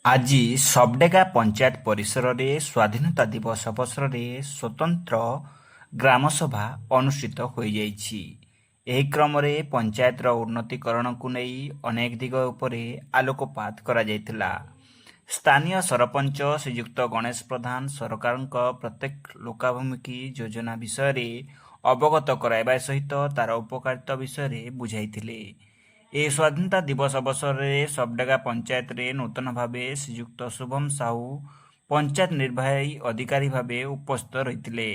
ଆଜି ସବଡେଗା ପଞ୍ଚାୟତ ପରିସରରେ ସ୍ୱାଧୀନତା ଦିବସ ଅବସରରେ ସ୍ୱତନ୍ତ୍ର ଗ୍ରାମସଭା ଅନୁଷ୍ଠିତ ହୋଇଯାଇଛି। ଏହି କ୍ରମରେ ପଞ୍ଚାୟତର ଉନ୍ନତିକରଣକୁ ନେଇ ଅନେକ ଦିଗ ଉପରେ ଆଲୋକପାତ କରାଯାଇଥିଲା। ସ୍ଥାନୀୟ ସରପଞ୍ଚ ଶ୍ରୀଯୁକ୍ତ ଗଣେଶ ପ୍ରଧାନ ସରକାରଙ୍କ ପ୍ରତ୍ୟେକ ଲୋକାଭିମୁଖୀ ଯୋଜନା ବିଷୟରେ ଅବଗତ କରାଇବା ସହିତ ତାର ଉପକାରିତା ବିଷୟରେ ବୁଝାଇଥିଲେ। ଏହି ସ୍ୱାଧୀନତା ଦିବସ ଅବସରରେ ସବଡେଗା ପଞ୍ଚାୟତରେ ନୂତନ ଭାବେ ଶ୍ରୀଯୁକ୍ତ ଶୁଭମ ସାହୁ ପଞ୍ଚାୟତ ନିର୍ବାହୀ ଅଧିକାରୀ ଭାବେ ଉପସ୍ଥିତ ରହିଥିଲେ।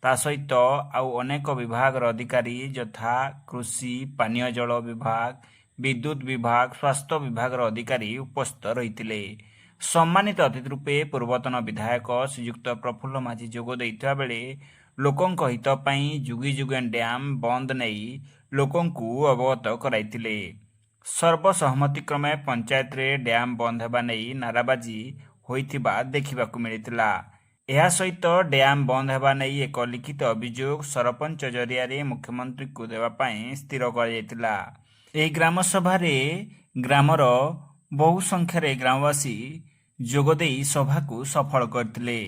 ତା ସହିତ ଆଉ ଅନେକ ବିଭାଗର ଅଧିକାରୀ ଯଥା କୃଷି, ପାନୀୟ ଜଳ ବିଭାଗ, ବିଦ୍ୟୁତ ବିଭାଗ, ସ୍ୱାସ୍ଥ୍ୟ ବିଭାଗର ଅଧିକାରୀ ଉପସ୍ଥିତ ରହିଥିଲେ। ସମ୍ମାନିତ ଅତିଥି ରୂପେ ପୂର୍ବତନ ବିଧାୟକ ଶ୍ରୀଯୁକ୍ତ ପ୍ରଫୁଲ୍ଲ ମାଝୀ ଯୋଗ ଦେଇଥିବା ବେଳେ ଲୋକଙ୍କ ହିତ ପାଇଁ ଯୁଗି ଯୁଗେନ୍ ଡ୍ୟାମ୍ ବନ୍ଦ ନେଇ ଲୋକଙ୍କୁ ଅବଗତ କରାଇଥିଲେ। ସର୍ବସହମତିକ୍ରମେ ପଞ୍ଚାୟତରେ ଡ୍ୟାମ୍ ବନ୍ଦ ହେବା ନେଇ ନାରାବାଜି ହୋଇଥିବା ଦେଖିବାକୁ ମିଳିଥିଲା। ଏହା ସହିତ ଡ୍ୟାମ୍ ବନ୍ଦ ହେବା ନେଇ ଏକ ଲିଖିତ ଅଭିଯୋଗ ସରପଞ୍ଚ ଜରିଆରେ ମୁଖ୍ୟମନ୍ତ୍ରୀଙ୍କୁ ଦେବା ପାଇଁ ସ୍ଥିର କରାଯାଇଥିଲା। ଏହି ଗ୍ରାମସଭାରେ ଗ୍ରାମର ବହୁ ସଂଖ୍ୟାରେ ଗ୍ରାମବାସୀ ଯୋଗଦେଇ ସଭାକୁ ସଫଳ କରିଥିଲେ।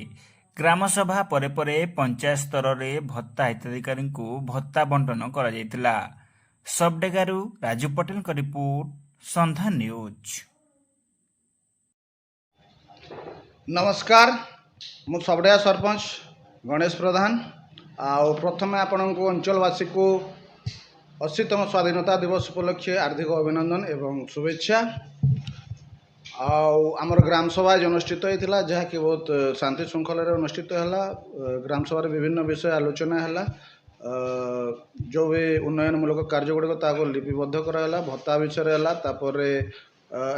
ଗ୍ରାମସଭା ପରେ ପରେ ପଞ୍ଚାୟତ ସ୍ତରରେ ଭତ୍ତା ହିତାଧିକାରୀଙ୍କୁ ଭତ୍ତା ବଣ୍ଟନ କରାଯାଇଥିଲା। ସବଡେଗାରୁ ରାଜୁ ପଟେଲଙ୍କ ରିପୋର୍ଟ, ସନ୍ଧ୍ୟା ନ୍ୟୁଜ୍। नमस्कार, मु सबड़िया सरपंच गणेश प्रधान। प्रथमे आपणको अंचलवासी को 80तम स्वाधीनता दिवस उपलक्षे हार्दिक अभिनंदन एवं शुभेच्छा। आमर ग्राम सभा अनुष्ठित होता जहाँकि बहुत शांति श्रृंखल अनुष्ठित है। ग्राम सभा विभिन्न विषय आलोचना है। जो भी उन्नयनमूलक कार्य गुड़िक लिपिबद्ध कराला, भत्ता विषय है,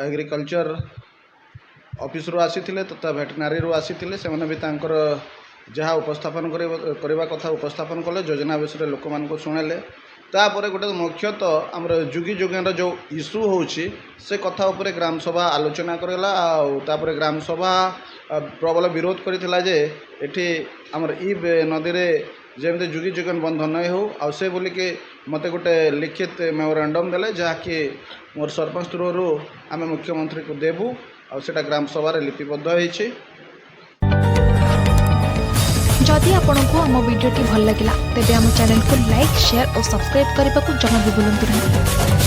एग्रीकल्चर ऑफिस रू आसी तथा भेटनारी रू आसी से भी तांकर जहाँ उपस्थापन करने कथा उपस्थापन कले, योजना विषय लोक मान शुणेले। तापर गोटे मुख्यतः आमर जुगी जुगेन जो इश्यू होची से कथा उपरे ग्राम सभा आलोचना करला। तापर ग्राम सभा प्रबल विरोध करथिला जे एठी आमर ई नदी रे जेमते जुगी जुगेन बंध नहीं हो आ से बोली के मते गोटे लिखित मेमोरांडम देले जहाँकि मोर सरपंच थ्रू आम मुख्यमंत्री को देबू आ सेटा ग्राम सभा रे लिपिबद्ध होईछि। जदि आपंक आम भिडी भल लगा तेब आम चैनल को लाइक, शेयर और सब्सक्राइब करने को जमा भी भूलु नहीं।